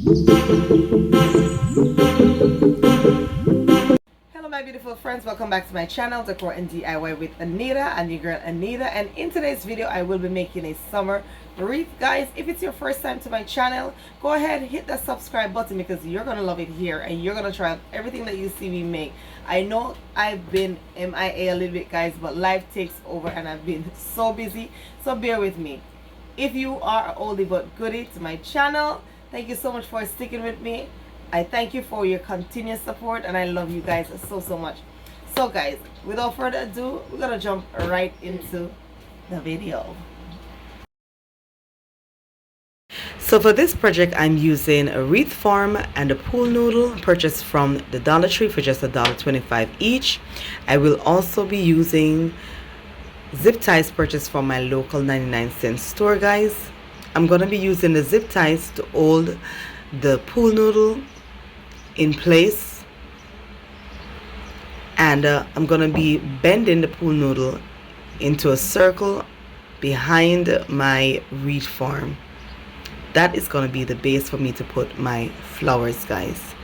Hello my beautiful friends, welcome back to my channel, Decor and DIY with Anita and your girl Anita. And in today's video I will be making a summer wreath. Guys, if it's your first time to my channel, go ahead, hit that subscribe button because you're gonna love it here and you're gonna try out everything that you see me make. I know I've been MIA a little bit, guys, but life takes over and I've been so busy, so bear with me. If you are an oldie but goodie to my channel, thank you so much for sticking with me. I thank you for your continuous support and I love you guys so much. So guys, without further ado, we're gonna jump right into the video. So for this project, I'm using a wreath form and a pool noodle purchased from the Dollar Tree for just $1.25 each. I will also be using zip ties purchased from my local 99-cent store, guys. I'm gonna be using the zip ties to hold the pool noodle in place, and I'm gonna be bending the pool noodle into a circle behind my wreath form. That is gonna be the base for me to put my flowers, guys.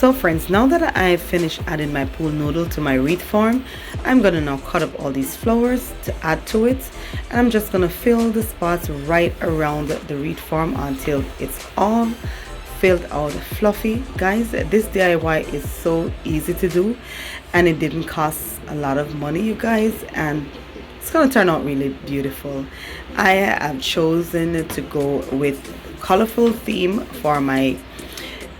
So friends, now that I've finished adding my pool noodle to my wreath form, I'm gonna now cut up all these flowers to add to it, and I'm just gonna fill the spots right around the wreath form until it's all filled out fluffy. Guys, this DIY is so easy to do, and it didn't cost a lot of money, you guys, and it's gonna turn out really beautiful. I have chosen to go with colorful theme for my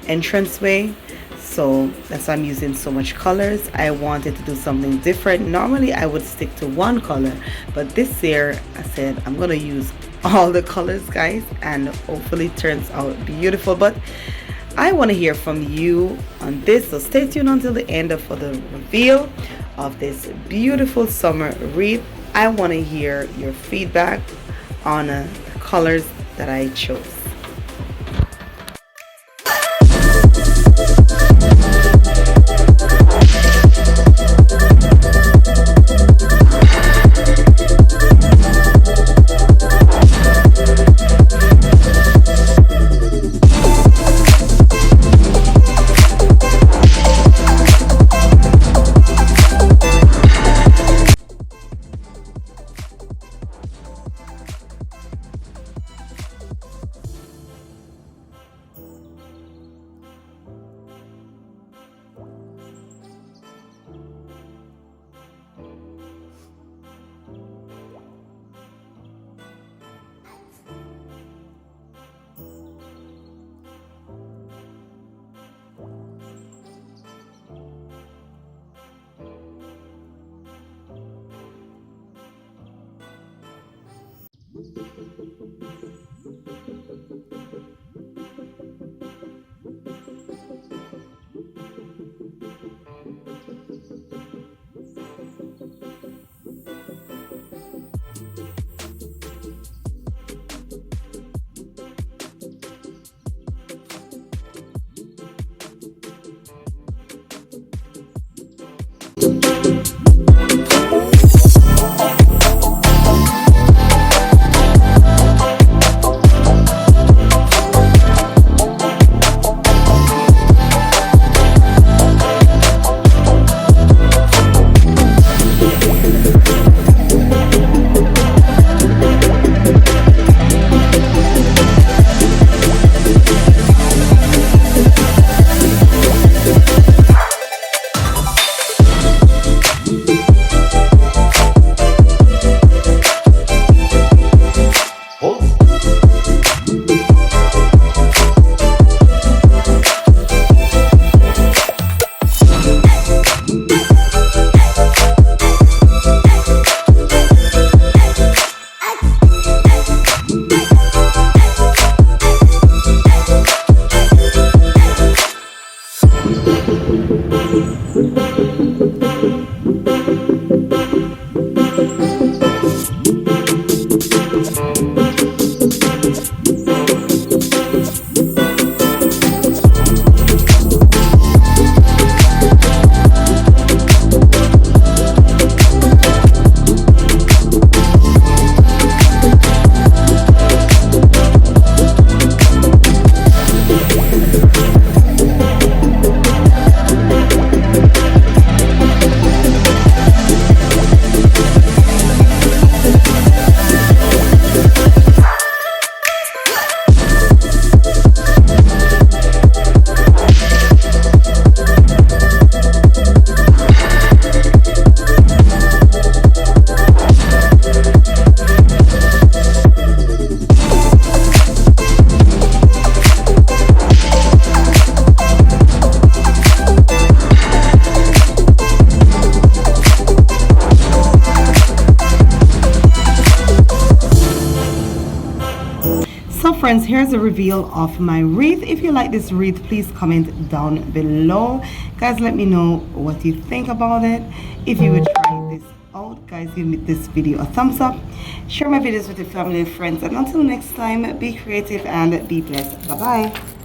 entranceway, so that's why I'm using so much colors. I wanted to do something different. Normally I would stick to one color, but this year I said I'm gonna use all the colors, guys, and hopefully it turns out beautiful. But I want to hear from you on this, so stay tuned until the end for the reveal of this beautiful summer wreath. I want to hear your feedback on the colors that I chose. So friends, here's a reveal of my wreath. If you like this wreath, please comment down below. Guys, let me know what you think about it. If you would try this out, guys, give me this video a thumbs up. Share my videos with your family and friends. And until next time, be creative and be blessed. Bye-bye.